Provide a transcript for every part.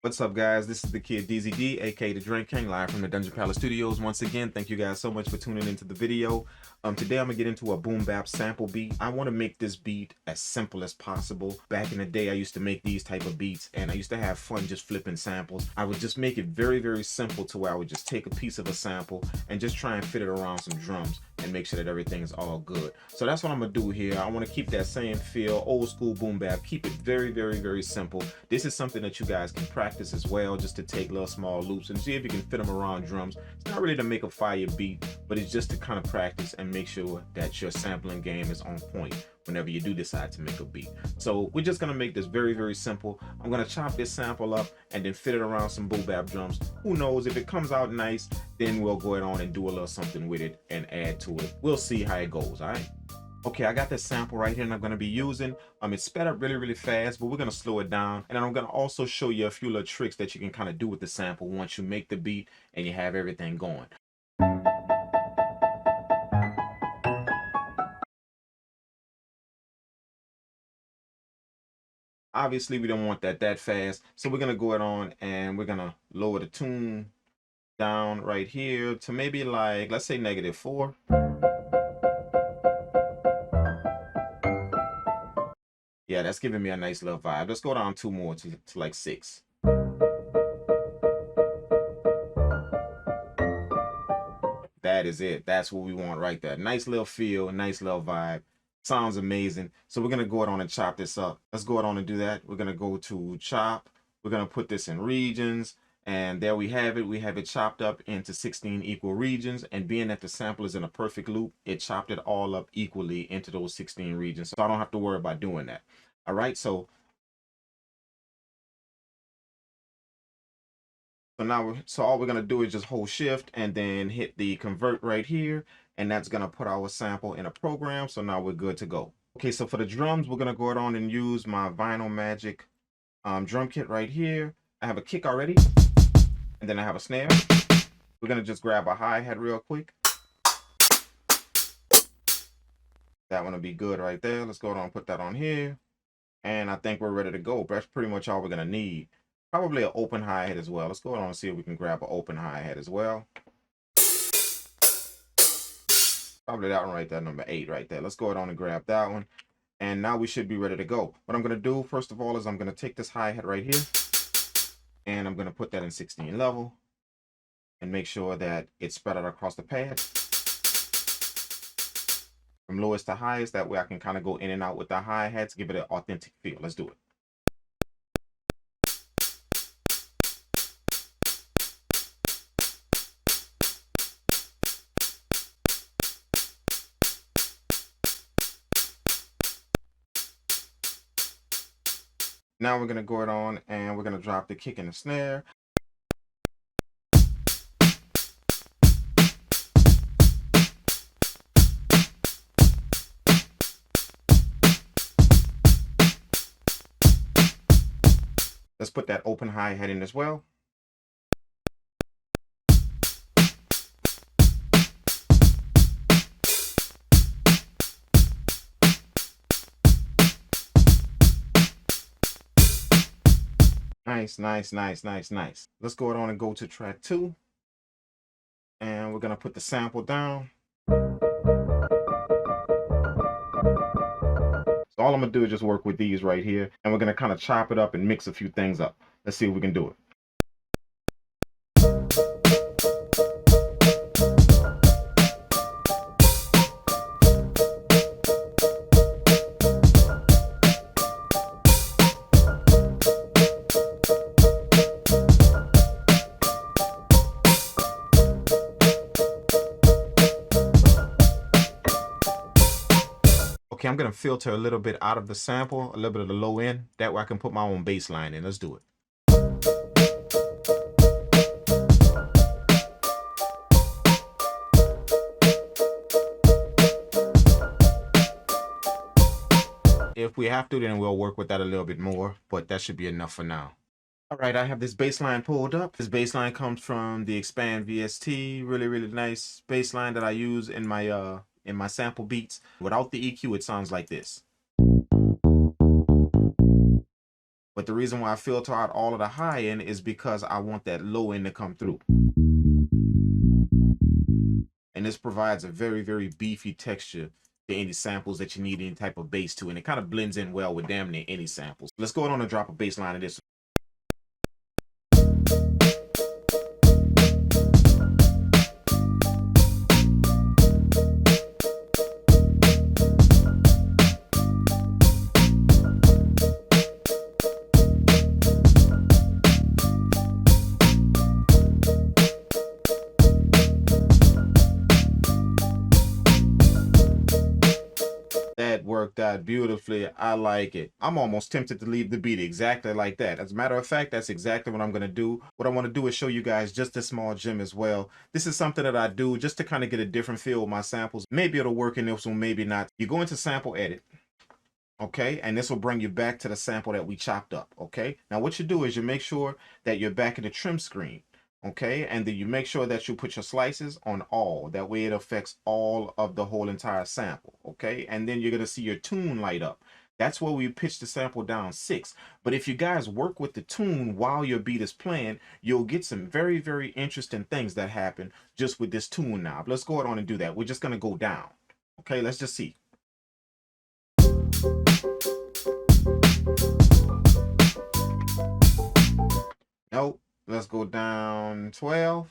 What's up, guys? This is the kid DZD, aka the Drink King, live from the Dungeon Palace Studios. Once again, thank you guys so much for tuning into the video. Today I'm gonna get into a boom bap sample beat. I want to make this beat as simple as possible. Back in the day, I used to make these type of beats, and I used to have fun just flipping samples. I would just make it very, very simple to where I would just take a piece of a sample and just try and fit it around some drums and make sure that everything is all good. So that's what I'm gonna do here. I want to keep that same feel, old school boom bap. Keep it very, very, very simple. This is something that you guys can practice as well, just to take little small loops and see if you can fit them around drums. It's not really to make a fire beat, but it's just to kind of practice and make sure that your sampling game is on point whenever you do decide to make a beat. So we're just gonna make this very, very simple. I'm gonna chop this sample up and then fit it around some boom bap drums. Who knows, if it comes out nice, then we'll go ahead on and do a little something with it and add to it. We'll see how it goes, all right? Okay, I got this sample right here and I'm gonna be using. It's sped up really, really fast, but we're gonna slow it down. And then I'm gonna also show you a few little tricks that you can kind of do with the sample once you make the beat and you have everything going. Obviously, we don't want that fast, so we're gonna go ahead on and we're gonna lower the tune down right here to maybe like, let's say -4. Yeah, that's giving me a nice little vibe. Let's go down 2 more to like 6. That is it. That's what we want right there. Nice little feel, nice little vibe. Sounds amazing. So we're gonna go ahead on and chop this up. Let's go ahead on and do that. We're gonna go to chop. We're gonna put this in regions. And there we have it. We have it chopped up into 16 equal regions. And being that the sample is in a perfect loop, it chopped it all up equally into those 16 regions. So I don't have to worry about doing that. All right, so now, all we're gonna do is just hold shift and then hit the convert right here, and that's gonna put our sample in a program. So now we're good to go. Okay, so for the drums, we're gonna go ahead on and use my Vinyl Magic drum kit right here. I have a kick already, and then I have a snare. We're gonna just grab a hi-hat real quick. That one will be good right there. Let's go ahead and put that on here. And I think we're ready to go. That's pretty much all we're gonna need. Probably an open hi-hat as well. Let's go on and see if we can grab an open hi-hat as well. Probably that one right there, number 8 right there. Let's go ahead on and grab that one. And now we should be ready to go. What I'm going to do, first of all, is I'm going to take this hi-hat right here. And I'm going to put that in 16 level. And make sure that it's spread out across the pad. From lowest to highest. That way I can kind of go in and out with the hi-hats. Give it an authentic feel. Let's do it. Now we're going to go it on and we're going to drop the kick and the snare. Let's put that open hi-hat in as well. Nice, nice, nice, nice, nice. Let's go on and go to track 2. And we're gonna put the sample down. So all I'm gonna do is just work with these right here. And we're gonna kind of chop it up and mix a few things up. Let's see if we can do it. Okay, I'm gonna filter a little bit out of the sample, a little bit of the low end. That way I can put my own bass line in. Let's do it. If we have to, then we'll work with that a little bit more, but that should be enough for now. All right, I have this bass line pulled up. This bass line comes from the Expand VST, really, really nice bass line that I use in my sample beats. Without the EQ, it sounds like this. But the reason why I filter out all of the high end is because I want that low end to come through. And this provides a very, very beefy texture to any samples that you need any type of bass to. And it kind of blends in well with damn near any samples. Let's go on and drop a bass line of this. Worked out beautifully. I like it. I'm almost tempted to leave the beat exactly like that. As a matter of fact, that's exactly what I'm going to do. What I want to do is show you guys just a small gem as well. This is something that I do just to kind of get a different feel with my samples. Maybe it'll work in this one, maybe not. You go into sample edit, okay, and this will bring you back to the sample that we chopped up. Okay, now what you do is you make sure that you're back in the trim screen. Okay, and then you make sure that you put your slices on all. That way it affects all of the whole entire sample. Okay, and then you're going to see your tune light up. That's where we pitch the sample down 6. But if you guys work with the tune while your beat is playing, you'll get some very, very interesting things that happen just with this tune knob. Let's go on and do that. We're just going to go down. Okay, let's just see. Nope. Let's go down 12.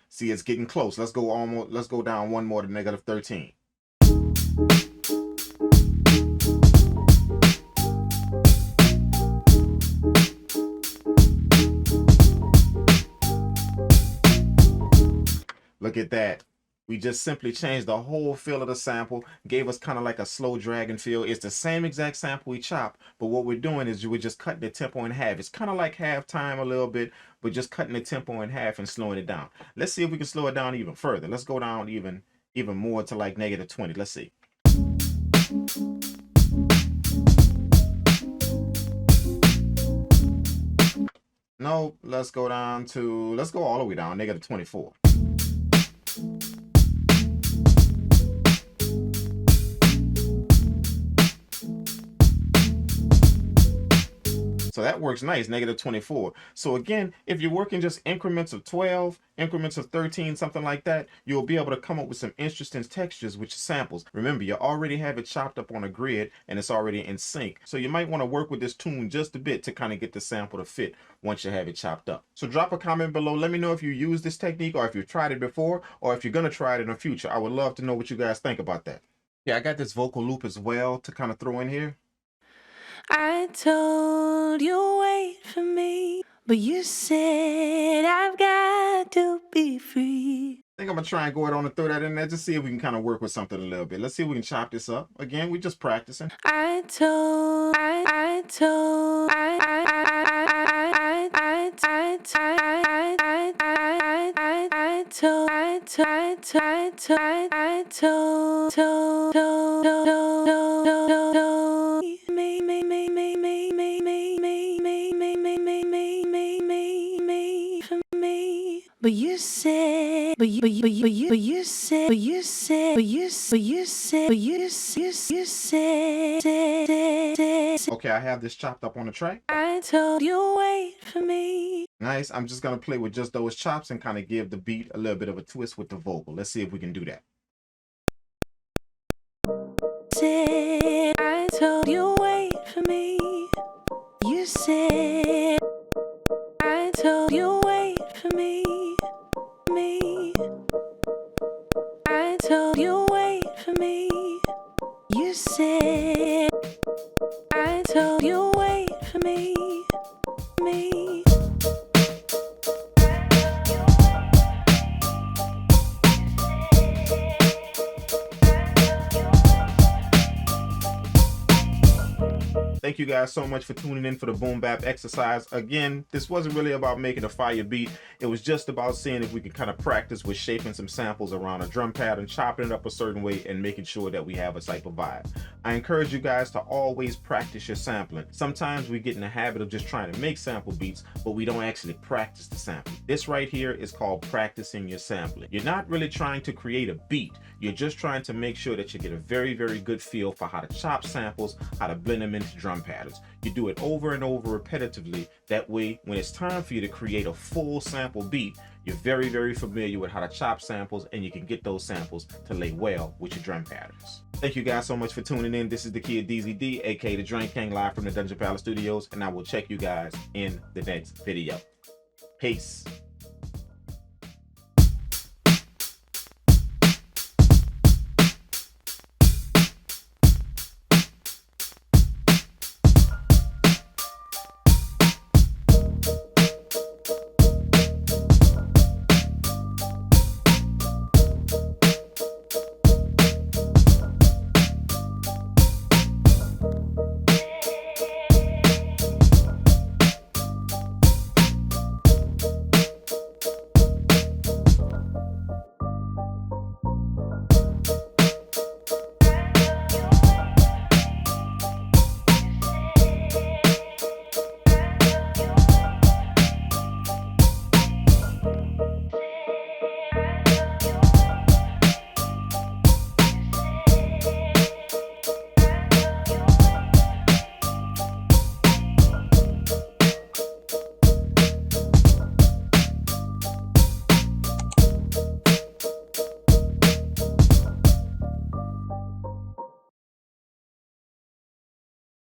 See, it's getting close. Let's go down one more to -13. Look at that. We just simply changed the whole feel of the sample, gave us kind of like a slow dragging feel. It's the same exact sample we chopped, but what we're doing is we're just cutting the tempo in half. It's kind of like halftime a little bit, but just cutting the tempo in half and slowing it down. Let's see if we can slow it down even further. Let's go down even more to like -20. Let's see. No, let's go all the way down, -24. So that works nice, -24. So again, if you're working just increments of 12, increments of 13, something like that, you'll be able to come up with some interesting textures with your samples. Remember, you already have it chopped up on a grid and it's already in sync. So you might want to work with this tune just a bit to kind of get the sample to fit once you have it chopped up. So drop a comment below. Let me know if you use this technique or if you've tried it before or if you're going to try it in the future. I would love to know what you guys think about that. Yeah, I got this vocal loop as well to kind of throw in here. I told you wait for me, but you said I've got to be free. I think I'm gonna try and go ahead on and throw that in there, just see if we can kind of work with something a little bit. Let's see if we can chop this up. Again, we're just practicing. I told But you said, Okay, I have this chopped up on the track. I told you wait for me. Nice. I'm just gonna play with just those chops and kind of give the beat a little bit of a twist with the vocal. Let's see if we can do that. Said, I told you wait for me. You said, I told you wait for me. I told you wait for me. You said, I told you wait for me. Thank you guys so much for tuning in for the boom bap exercise. Again, this wasn't really about making a fire beat. It was just about seeing if we could kind of practice with shaping some samples around a drum pattern, chopping it up a certain way, and making sure that we have a type of vibe. I encourage you guys to always practice your sampling. Sometimes we get in the habit of just trying to make sample beats, but we don't actually practice the sample. This right here is called practicing your sampling. You're not really trying to create a beat. You're just trying to make sure that you get a very, very good feel for how to chop samples, how to blend them into drum patterns. You do it over and over repetitively. That way, when it's time for you to create a full sample beat, you're very, very familiar with how to chop samples, and you can get those samples to lay well with your drum patterns. Thank you guys so much for tuning in. This is the kid DZD, aka the Drink King, live from the Dungeon Palace Studios, and I will check you guys in the next video. Peace.